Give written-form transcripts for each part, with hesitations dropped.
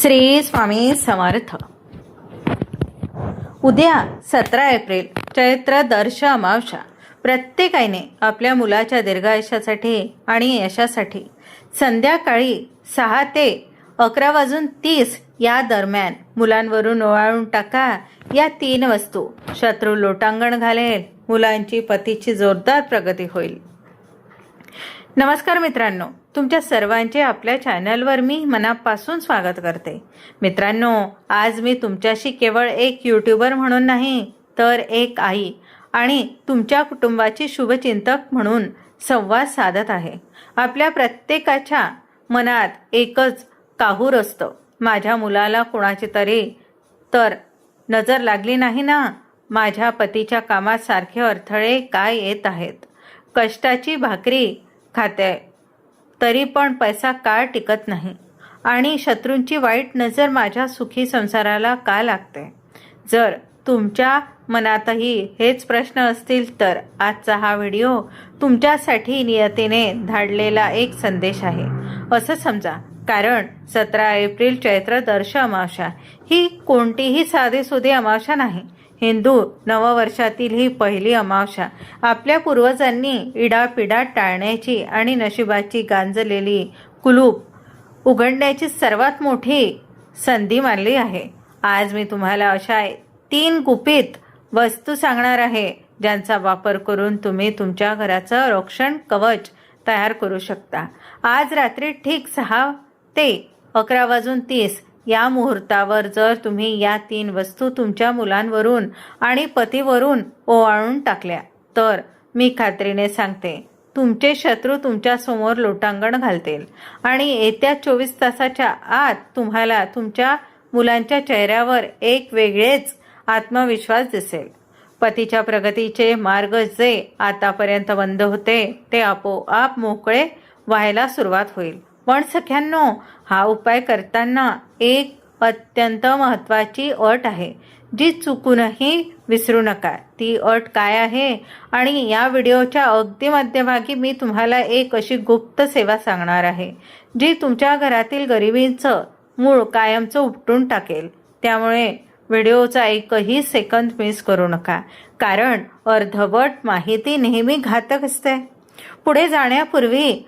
श्री स्वामी समर्थ। उद्या 17 एप्रिल चैत्र दर्श अमावस्या। प्रत्येकाने आपल्या मुलाच्या दीर्घायुष्यासाठी आणि यशासाठी संध्याकाळी 6 ते 11:30 या दरम्यान मुलांवरून ओवाळून टाका या 3 वस्तू. शत्रू लोटांगण घालेल, मुलांची पतीची जोरदार प्रगती होईल. नमस्कार मित्रांनो, तुमच्या सर्वांचे आपल्या चॅनलवर मी मनापासून स्वागत करते. मित्रांनो, आज मी तुमच्याशी केवळ एक यूट्यूबर म्हणून नाही, तर एक आई आणि तुमच्या कुटुंबाची शुभचिंतक म्हणून संवाद साधत आहे. आपल्या प्रत्येकाच्या मनात एकच काहूर असतं, माझ्या मुलाला कोणाची तरी तर नजर लागली नाही ना, माझ्या पतीच्या कामात सारखे अडथळे काय येत आहेत, कष्टाची भाकरी खाते तरी पण पैसा का टिकत नाही, आणि शत्रूंची वाईट नजर माझ्या सुखी संसाराला का लागते. जर तुमच्या मनातही हेच प्रश्न असतील तर आजचा हा व्हिडिओ तुमच्यासाठी नियतीने धाडलेला एक संदेश आहे असं समजा. कारण 17 एप्रिल चैत्र दर्श अमावस्या ही कोणतीही साधीसुधी अमावस्या नाही. हिंदू नववर्षातील ही पहिली अमावस्या आपल्या पूर्वजांनी इडापिडा टाळण्याची आणि नशिबाची गांजलेली कुलूप उघडण्याची सर्वात मोठी संधी मानली आहे. आज मी तुम्हाला अशा 3 गुपित वस्तू सांगणार आहे ज्यांचा वापर करून तुम्ही तुमच्या घराचं रक्षण कवच तयार करू शकता. आज रात्री ठीक 6 ते 11:30 या मुहूर्तावर जर तुम्ही या 3 वस्तू तुमच्या मुलांवरून आणि पतीवरून ओवाळून टाकल्या तर मी खात्रीने सांगते, तुमचे शत्रू तुमच्या समोर लोटांगण घालतील आणि येत्या 24 तासाच्या आत तुम्हाला तुमच्या मुलांच्या चेहऱ्यावर एक वेगळेच आत्मविश्वास दिसेल. पतीच्या प्रगतीचे मार्ग जे आतापर्यंत बंद होते ते आपोआप मोकळे व्हायला सुरुवात होईल. पण सख्यांनो, हा उपाय करताना एक अत्यंत महत्त्वाची अट आहे जी चुकूनही विसरू नका. ती अट काय आहे? आणि या व्हिडिओच्या अगदी मध्यभागी मी तुम्हाला एक अशी गुप्त सेवा सांगणार आहे जी तुमच्या घरातील गरिबीचं मूळ कायमचं उपटून टाकेल. त्यामुळे व्हिडिओचा एकही सेकंद मिस करू नका, कारण अर्धवट माहिती नेहमी घातक असते. पुढे जाण्यापूर्वी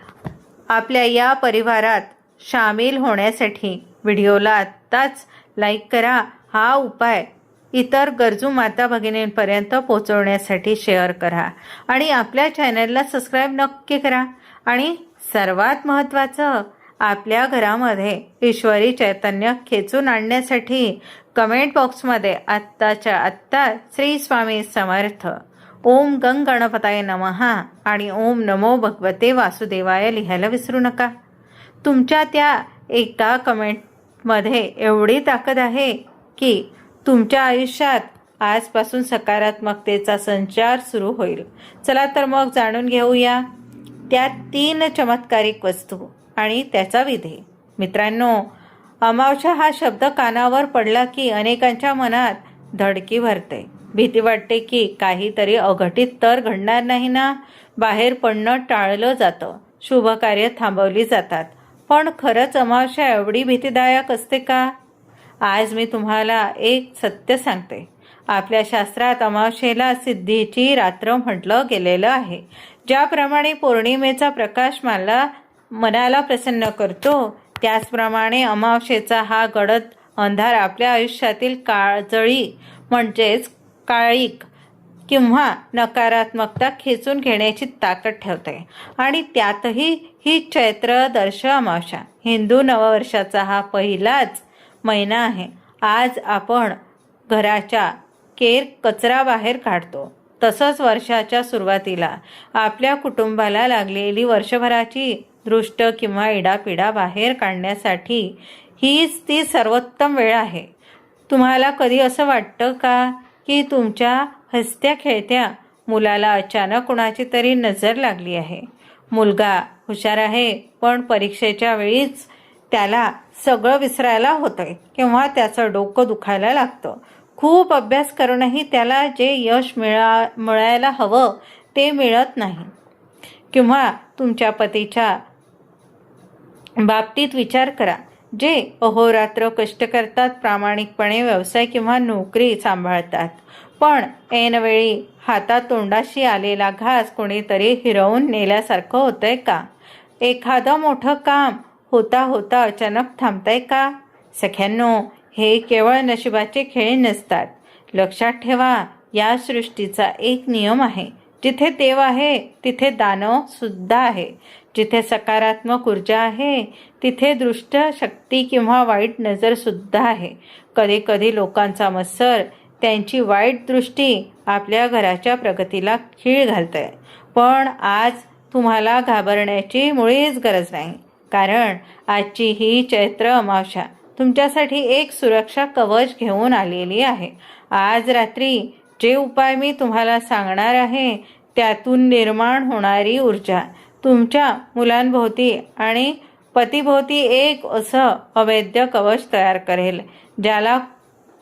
आपल्या या परिवारात सामील होण्यासाठी व्हिडिओला आत्ताच लाईक करा. हा उपाय इतर गरजू माता भगिनींपर्यंत पोहोचवण्यासाठी शेअर करा आणि आपल्या चॅनलला सबस्क्राईब नक्की करा. आणि सर्वात महत्त्वाचं, आपल्या घरामध्ये ईश्वरी चैतन्य खेचून आणण्यासाठी कमेंट बॉक्समध्ये आत्ताच्या आत्ता श्री स्वामी समर्थ, ओम गंग गणपताय नमः आणि ओम नमो भगवते वासुदेवाय लिहायला विसरू नका. तुमच्या त्या एका कमेंटमध्ये एवढी ताकद आहे की तुमच्या आयुष्यात आजपासून सकारात्मकतेचा संचार सुरू होईल. चला तर मग जाणून घेऊया त्या 3 चमत्कारिक वस्तू आणि त्याचा विधी. मित्रांनो, अमावस्या हा शब्द कानावर पडला की अनेकांच्या मनात धडकी भरते. भीती वाटते की काहीतरी अघटित तर घडणार नाही ना. बाहेर पडणं टाळलं जातं, शुभकार्य थांबवली जातात. पण खरंच अमावस्या एवढी भीतीदायक असते का? आज मी तुम्हाला एक सत्य सांगते. आपल्या शास्त्रात अमावस्येला सिद्धीची रात्र म्हटलं गेलेलं आहे. ज्याप्रमाणे पौर्णिमेचा प्रकाश मनाला प्रसन्न करतो, त्याचप्रमाणे अमावस्येचा हा गडद अंधार आपल्या आयुष्यातील काळजळी म्हणजेच काळिक किंवा नकारात्मकता खेचून घेण्याची ताकद ठेवते. आणि त्यातही ही चैत्र दर्श अमावस्या, हिंदू नववर्षाचा हा पहिलाच महिना आहे. आज आपण घराच्या कचरा बाहेर काढतो, तसंच वर्षाच्या सुरुवातीला आपल्या कुटुंबाला लागलेली वर्षभराची दृष्ट किंवा इडापिडा बाहेर काढण्यासाठी हीच ती सर्वोत्तम वेळ आहे. तुम्हाला कधी असं वाटतं का की तुमच्या हसत्या खेळत्या मुलाला अचानक कुणाची तरी नजर लागली आहे? मुलगा हुशार आहे, पण परीक्षेच्या वेळीच त्याला सगळं विसरायला होतंय किंवा त्याचं डोकं दुखायला लागतं. खूप अभ्यास करूनही त्याला जे यश मिळायला हवं ते मिळत नाही. किंवा तुमच्या पतीच्या बाबतीत विचार करा. जे अहोरात्र कष्ट करतात, प्रामाणिकपणे व्यवसाय किंवा नोकरी सांभाळतात, पण ऐनवेळी हातातोंडाशी आलेला घास कोणीतरी हिरावून नेल्यासारखं होतंय का? एखादं मोठं काम होता होता अचानक थांबतंय का? सख्यांनो, हे केवळ नशिबाचे खेळ नसतात. लक्षात ठेवा, या सृष्टीचा एक नियम आहे. जिथे देव आहे तिथे दानव सुद्धा आहे. जिथे सकारात्मक ऊर्जा आहे तिथे दुष्ट शक्ती किंवा वाईट नजर सुद्धा आहे. कधी कधी लोकांचा मत्सर, त्यांची वाईट दृष्टी आपल्या घराच्या प्रगतीला खीळ घालते. पण आज तुम्हाला घाबरण्याची मुळीच गरज नाही, कारण आजची ही चैत्र अमावस्या तुमच्यासाठी एक सुरक्षा कवच घेऊन आलेली आहे. आज रात्री जे उपाय मी तुम्हाला सांगणार आहे त्यातून निर्माण होणारी ऊर्जा तुमच्या मुलांभोवती आणि पतीभोवती एक असं अवैध कवच तयार करेल, ज्याला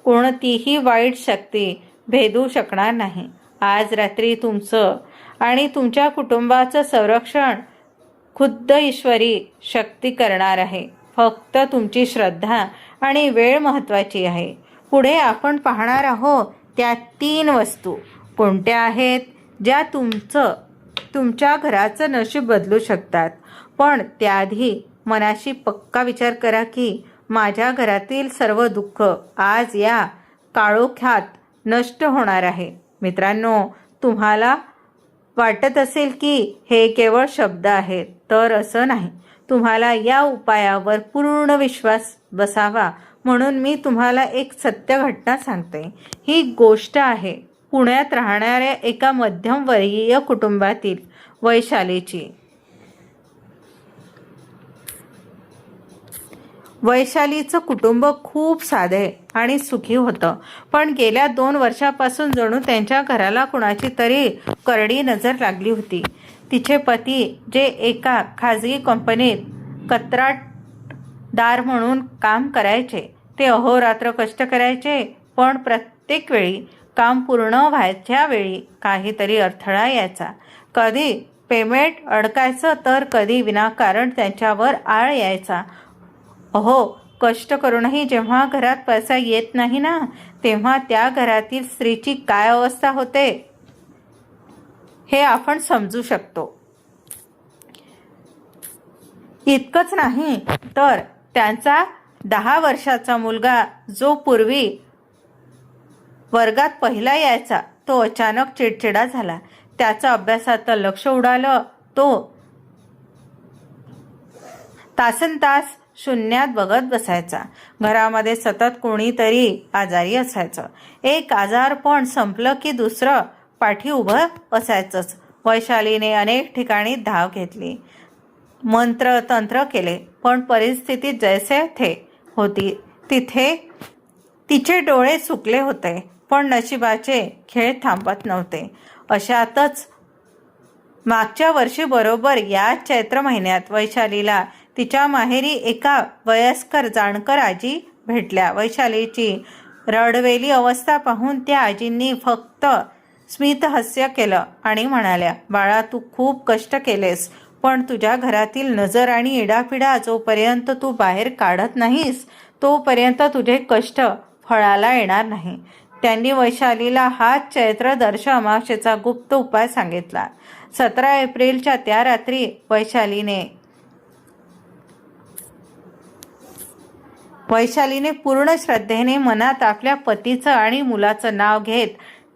कोणतीही वाईट शक्ती भेदू शकणार नाही. आज रात्री तुमचं आणि तुमच्या कुटुंबाचं संरक्षण खुद्द ईश्वरी शक्ती करणार आहे. फक्त तुमची श्रद्धा आणि वेळ महत्त्वाची आहे. पुढे आपण पाहणार आहोत त्या 3 वस्तू कोणत्या आहेत ज्या तुमच्या घराचं नशीब बदलू शकतात. पण त्याआधी मनाशी पक्का विचार करा की माझ्या घरातील सर्व दुःख आज या काळोख्यात नष्ट होणार आहे. मित्रांनो, तुम्हाला वाटत असेल की हे केवळ शब्द आहेत, तर असं नाही. तुम्हाला या उपायावर पूर्ण विश्वास बसावा म्हणून मी तुम्हाला एक सत्य घटना सांगते. ही गोष्ट आहे पुण्यात राहणाऱ्या एका मध्यमवर्गीय कुटुंबातील वैशालीची. वैशालीचं कुटुंब खूप साधे आणि सुखी होतं, पण गेल्या 2 वर्षापासून जणू त्यांच्या घराला कुणाची तरी करडी नजर लागली होती. तिचे पती, जे एका खाजगी कंपनीत कंत्राटदार म्हणून काम करायचे, ते अहोरात्र कष्ट करायचे, पण प्रत्येक वेळी काम पूर्ण व्हायच्या वेळी काहीतरी अडथळा यायचा. कधी पेमेंट अडकायचं, तर कधी विनाकारण त्यांच्यावर आळ यायचा. अहो, कष्ट करूनही जेव्हा घरात पैसा येत नाही ना, तेव्हा त्या घरातील स्त्रीची काय अवस्था होते हे आपण समजू शकतो. इतकंच नाही तर त्यांचा 10 वर्षाचा मुलगा, जो पूर्वी वर्गात पहिला यायचा, तो अचानक चिडचिडा झाला. त्याचं अभ्यासात लक्ष उडालं. तो तासनतास शून्यात बघत बसायचा. घरामध्ये सतत कोणीतरी आजारी असायचं. एक आजारपण संपलं की दुसरं पाठी उभं असायचंच. वैशालीने अनेक ठिकाणी धाव घेतली, मंत्र तंत्र केले, पण परिस्थिती जैसे थे होती तिथे तिचे डोळे सुकले होते. पण नशिबाचे खेळ थांबत नव्हते. अशातच मागच्या वर्षी बरोबर या चैत्र महिन्यात वैशालीला तिच्या माहेरी एका वयस्कर जाणकर आजी भेटल्या. वैशालीची रडवेली अवस्था पाहून त्या आजींनी फक्त स्मितहास्य केलं आणि म्हणाल्या, बाळा, तू खूप कष्ट केलेस, पण तुझ्या घरातील नजर आणि इडापिडा जोपर्यंत तू बाहेर काढत नाहीस तोपर्यंत तुझे कष्ट फळाला येणार नाही. त्यांनी वैशालीला हा चैत्र दर्श अमावस्येचा गुप्त उपाय सांगितला. 17 एप्रिलच्या त्या रात्री वैशालीने पूर्ण श्रद्धेने मनात आपल्या पतीचं आणि मुलाचं नाव घेत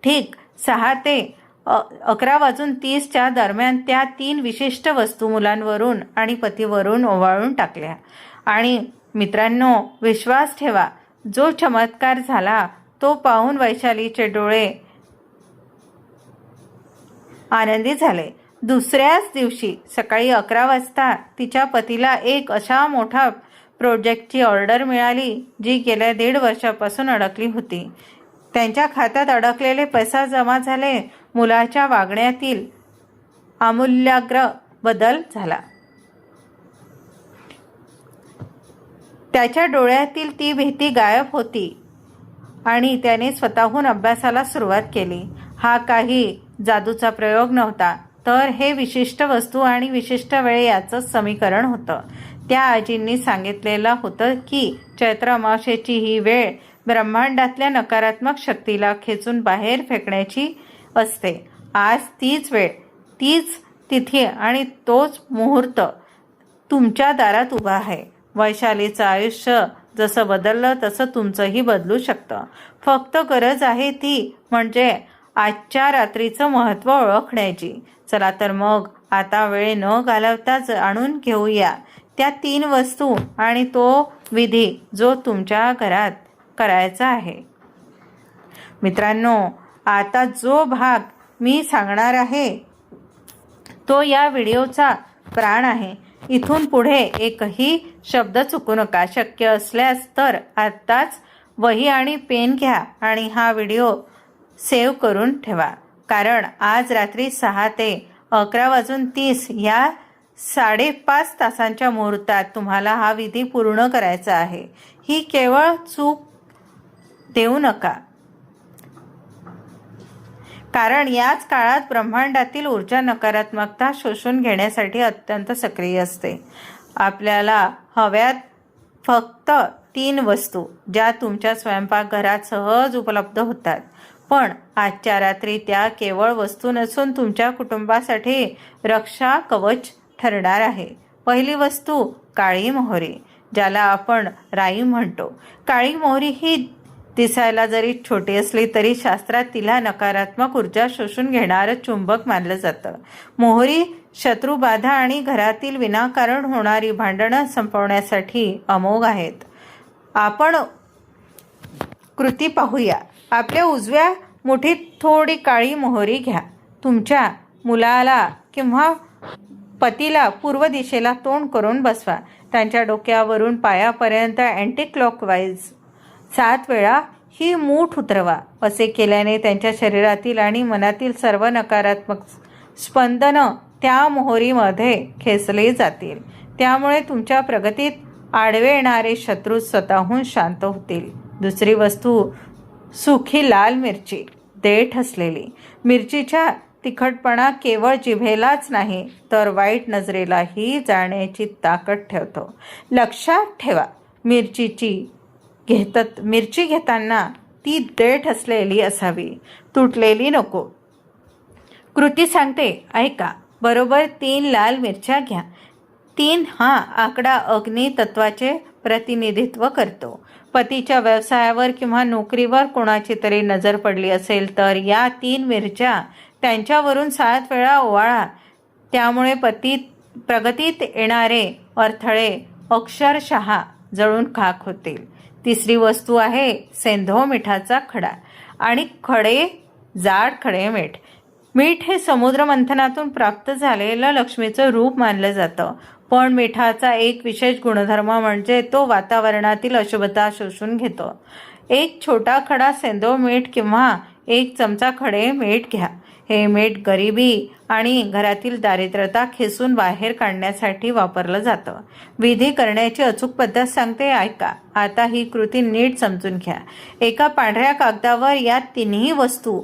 ठीक 6 ते 11:30च्या दरम्यान त्या 3 विशिष्ट वस्तू मुलांवरून आणि पतीवरून ओवाळून टाकल्या. आणि मित्रांनो, विश्वास ठेवा, जो चमत्कार झाला तो पाहून वैशालीचे डोळे आनंदी झाले. दुसऱ्याच दिवशी सकाळी 11 वाजता तिच्या पतीला एक अशा मोठा प्रोजेक्टची ऑर्डर मिळाली जी गेल्या 1.5 वर्षापासून अडकली होती. त्यांच्या खात्यात अडकलेले पैसा जमा झाले. मुलाच्या वागण्यातील आमूलाग्र बदल झाला. त्याच्या डोळ्यातील ती भीती गायब होती आणि त्याने स्वतःहून अभ्यासाला सुरुवात केली. हा काही जादूचा प्रयोग नव्हता, तर हे विशिष्ट वस्तू आणि विशिष्ट वेळ याचं समीकरण होतं. त्या आजींनी सांगितलेलं होतं की चैत्र अमावस्येची ही वेळ ब्रह्मांडातल्या नकारात्मक शक्तीला खेचून बाहेर फेकण्याची असते. आज तीच वेळ, तीच तिथी आणि तोच मुहूर्त तुमच्या दारात उभा आहे. वैशालीचं आयुष्य जसं बदललं तसं तुमचंही बदलू शकतं. फक्त गरज आहे ती म्हणजे आजच्या रात्रीचं महत्त्व ओळखण्याची. चला तर मग आता वेळ न घालवता जाणून घेऊया त्या 3 वस्तू आणि तो विधी जो तुमच्या घरात करायचा आहे. मित्रांनो, आता जो भाग मी सांगणार आहे तो या व्हिडिओचा प्राण आहे. इथून पुढे एकही शब्द चुकू नका. शक्य असल्यास तर आत्ताच वही आणि पेन घ्या आणि हा व्हिडिओ सेव्ह करून ठेवा. कारण आज रात्री 6 ते 11:30 या 5.5 तासांच्या मुहूर्तात तुम्हाला हा विधी पूर्ण करायचा आहे. ही केवळ चूक देऊ नका, कारण याच काळात ब्रह्मांडातील ऊर्जा नकारात्मकता शोषून घेण्यासाठी अत्यंत सक्रिय असते. आपल्याला हव्यात फक्त 3 वस्तू ज्या तुमच्या स्वयंपाकघरात सहज उपलब्ध होतात. पण आजच्या रात्री त्या केवळ वस्तू नसून तुमच्या कुटुंबासाठी रक्षा कवच ठरणार आहे. पहिली वस्तू काळी मोहरी, ज्याला आपण राई म्हणतो. काळी मोहरी ही दिसायला जरी छोटी असली तरी शास्त्रात तिला नकारात्मक ऊर्जा शोषून घेणारं चुंबक मानलं जातं. मोहरी शत्रुबाधा आणि घरातील विनाकारण होणारी भांडणं संपवण्यासाठी अमोघ आहेत. आपण कृती पाहूया. आपल्या उजव्या मुठीत थोडी काळी मोहरी घ्या. तुमच्या मुलाला किंवा पतीला पूर्व दिशेला तोंड करून बसवा. त्यांच्या डोक्यावरून पायापर्यंत अँटी क्लॉकवाईज 7 वेळा ही मूठ उतरवा. असे केल्याने त्यांच्या शरीरातील आणि मनातील सर्व नकारात्मक स्पंदनं त्या मोहरीमध्ये खेचले जातील. त्यामुळे तुमच्या प्रगतीत आडवे येणारे शत्रू स्वतःहून शांत होतील. दुसरी वस्तू सुखी लाल मिरची, देठ असलेली. मिरचीच्या तिखटपणा केवळ जिभेलाच नाही तर वाईट नजरेलाही जाण्याची ताकद ठेवतो. लक्षात ठेवा, मिरची घेताना ती देठ असलेली असावी, तुटलेली नको. कृती सांगते, ऐका. बरोबर 3 लाल मिरच्या घ्या. 3 हा आकडा अग्नी तत्वाचे प्रतिनिधित्व करतो. पतीच्या व्यवसायावर किंवा नोकरीवर कोणाची तरी नजर पडली असेल तर या 3 मिरच्या त्यांच्यावरून 7 वेळा ओवाळा. त्यामुळे प्रगतीत येणारे अडथळे अक्षरशः जळून खाक होतील. तिसरी वस्तू आहे सेंधव मिठाचा खडा आणि जाड खडे मीठ. मीठ हे समुद्र मंथनातून प्राप्त झालेलं लक्ष्मीचं रूप मानलं जातं. पण मिठाचा एक विशेष गुणधर्म म्हणजे तो वातावरणातील अशुभता शोषून घेतो. एक छोटा खडा सेंधव मीठ किंवा 1 चमचा खडे मीठ घ्या. हे मीठ गरिबी आणि घरातील दारिद्र्यता खेचून बाहेर काढण्यासाठी वापरलं जातं. विधी करण्याची अचूक पद्धत सांगते, ऐका. आता ही कृती नीट समजून घ्या. एका पांढऱ्या कागदावर या 3ही वस्तू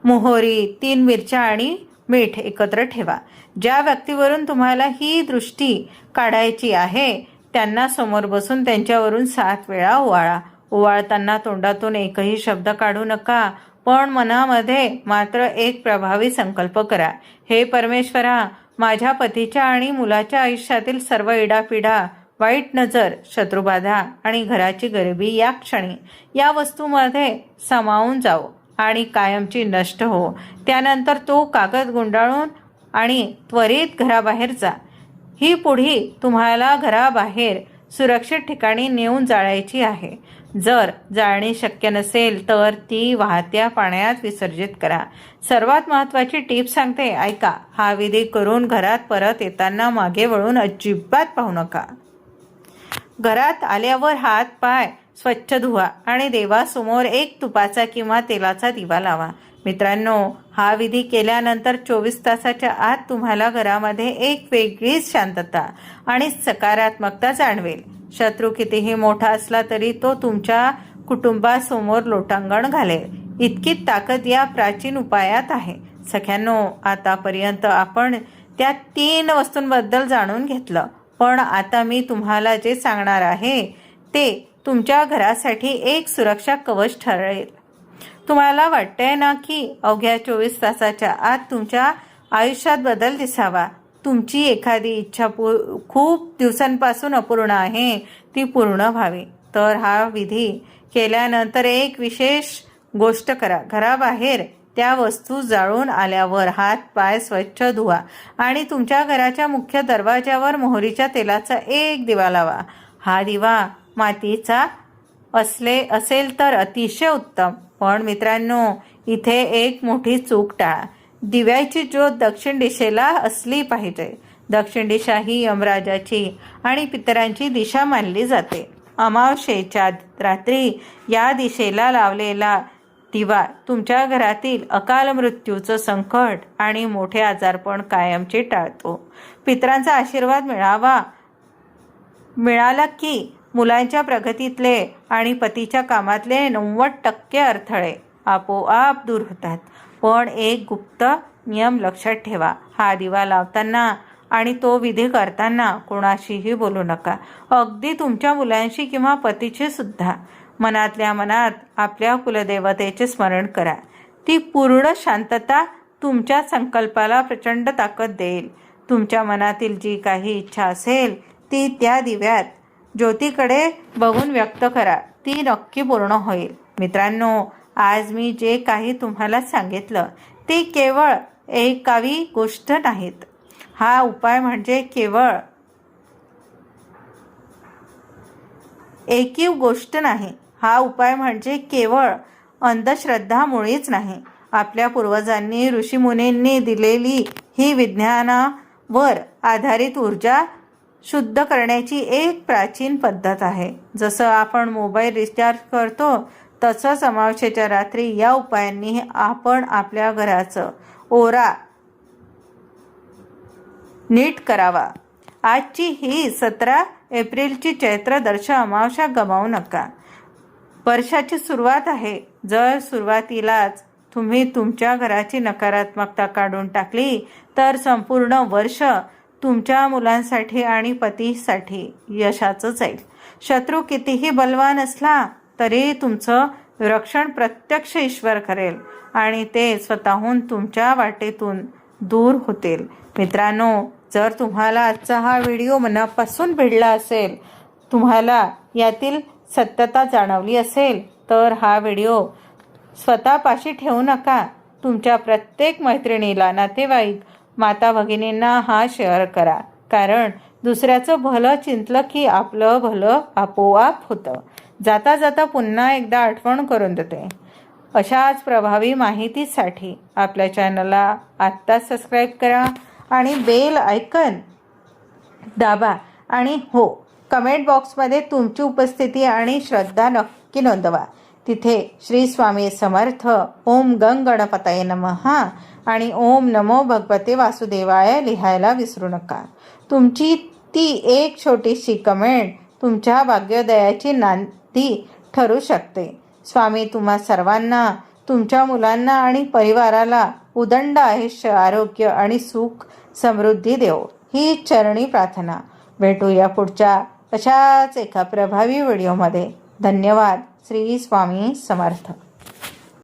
मोहरी, 3 मिरच्या आणि मीठ एकत्र ठेवा. ज्या व्यक्तीवरून तुम्हाला ही दृष्टी काढायची आहे त्यांना समोर बसून त्यांच्यावरून 7 वेळा ओवाळा. ओवाळताना तोंडातून एकही शब्द काढू नका, पण मनामध्ये मात्र एक प्रभावी संकल्प करा. हे परमेश्वरा, माझ्या पतीच्या आणि मुलाच्या आयुष्यातील सर्व इडापिडा, वाईट नजर, शत्रुबाधा आणि घराची गरिबी या क्षणी या वस्तूमध्ये सामावून जाओ आणि कायमची नष्ट हो. त्यानंतर तो कागद गुंडाळून आणि त्वरित घराबाहेर जा. ही पुढी तुम्हाला घराबाहेर सुरक्षित ठिकाणी नेऊन जाळायची आहे. जर जाळणे शक्य नसेल तर ती वाहत्या पाण्यात विसर्जित करा. सर्वात महत्त्वाची टीप सांगते, ऐका. हा विधी करून घरात परत येताना मागे वळून अजिबात पाहू नका. घरात आल्यावर हात पाय स्वच्छ धुवा आणि देवासमोर एक तुपाचा किंवा तेलाचा दिवा लावा. मित्रांनो, हा विधी केल्यानंतर 24 तासाच्या आत तुम्हाला घरामध्ये एक वेगळीच शांतता आणि सकारात्मकता जाणवेल. शत्रू कितीही मोठा असला तरी तो तुमच्या कुटुंबासमोर लोटांगण घालेल. इतकी ताकद या प्राचीन उपायात आहे. सख्यांनो, आतापर्यंत आपण त्या 3 वस्तूंबद्दल जाणून घेतलं. पण आता मी तुम्हाला जे सांगणार आहे ते तुमच्या घरासाठी एक सुरक्षा कवच ठरेल. तुम्हाला वाटतंय ना की अवघ्या 24 तासाच्या आत तुमच्या आयुष्यात बदल दिसावा. तुमची एखादी इच्छा खूप दिवसांपासून अपूर्ण आहे ती पूर्ण व्हावी. तर हा विधी केल्यानंतर एक विशेष गोष्ट करा. घराबाहेर त्या वस्तू जाळून आल्यावर हात पाय स्वच्छ धुवा आणि तुमच्या घराच्या मुख्य दरवाजावर मोहरीच्या तेलाचा एक दिवा लावा. हा दिवा मातीचा असेल तर अतिशय उत्तम. पण मित्रांनो, इथे एक मोठी चूक टाळा. दिव्याची ज्योत दक्षिण दिशेला असली पाहिजे. दक्षिण दिशा ही यमराजाची आणि पितरांची दिशा मानली जाते. अमावस्येच्या रात्री या दिशेला लावलेला दिवा तुमच्या घरातील अकाल मृत्यूचं संकट आणि मोठे आजारपण कायमचे टाळतो. पितरांचा आशीर्वाद मिळाला की मुलांच्या प्रगतीतले आणि पतीच्या कामातले 90% अडथळे आपोआप दूर होतात. पण एक गुप्त नियम लक्षात ठेवा. हा दिवा लावताना आणि तो विधी करताना कोणाशीही बोलू नका. अगदी तुमच्या मुलांशी किंवा पतीशी सुद्धा. मनातल्या मनात आपल्या कुलदेवतेचे स्मरण करा. ती पूर्ण शांतता तुमच्या संकल्पाला प्रचंड ताकद देईल. तुमच्या मनातील जी काही इच्छा असेल ती त्या दिव्यात ज्योतीकडे बघून व्यक्त करा. ती नक्की पूर्ण होईल. मित्रांनो, आज मी जे काही तुम्हाला सांगितलं ते केवळ एकावी गोष्ट नाहीत. हा उपाय म्हणजे केवळ एकीव गोष्ट नाही. हा उपाय म्हणजे केवळ अंधश्रद्धा मुळीच नाही. आपल्या पूर्वजांनी ऋषीमुनींनी दिलेली ही विज्ञानावर आधारित ऊर्जा शुद्ध करण्याची एक प्राचीन पद्धत आहे. जसं आपण मोबाईल रिचार्ज करतो तसंच अमावस्येच्या रात्री या उपायांनी आपण आपल्या घराचं ओरा नीट करावा. आजची ही 17 एप्रिलची चैत्र दर्श अमावस्या गमावू नका. वर्षाची सुरुवात आहे. जर सुरुवातीलाच तुम्ही तुमच्या घराची नकारात्मकता काढून टाकली तर संपूर्ण वर्ष तुमच्या मुलांसाठी आणि पतीसाठी यशाचं जाईल. शत्रू कितीही बलवान असला तरी तुमचं रक्षण प्रत्यक्ष ईश्वर करेल आणि ते स्वतःहून तुमच्या वाटेतून दूर होतील. मित्रांनो, जर तुम्हाला आजचा हा व्हिडिओ मनापासून भिडला असेल, तुम्हाला यातील सत्यता जाणवली असेल तर हा व्हिडिओ स्वतःपाशी ठेवू नका. तुमच्या प्रत्येक मैत्रिणीला, नातेवाईक, माता भगिनींना हा शेअर करा. कारण दुसऱ्याचं भलं चिंतलं की आपलं भलं आपोआप होतं. जाता जाता पुन्हा एकदा आठवण करून देते, अशाच प्रभावी माहितीसाठी आपल्या चॅनलला आत्ताच सबस्क्राईब करा आणि बेल आयकन दाबा. आणि हो, कमेंट बॉक्समध्ये तुमची उपस्थिती आणि श्रद्धा नक्की नोंदवा. तिथे श्री स्वामी समर्थ, ओम गंग गणपतये नमः आणि ओम नमो भगवते वासुदेवाय लिहायला विसरू नका. तुमची ती एक छोटीशी कमेंट तुमच्या भाग्योदयाची नांदी ठरू शकते. स्वामी तुम्हा सर्वांना, तुमच्या मुलांना आणि परिवाराला उदंड आयुष्य, आरोग्य आणि सुख समृद्धी देवो, ही चरणी प्रार्थना. भेटूया पुढच्या अशाच एका प्रभावी व्हिडिओमध्ये. धन्यवाद. श्री स्वामी समर्थ.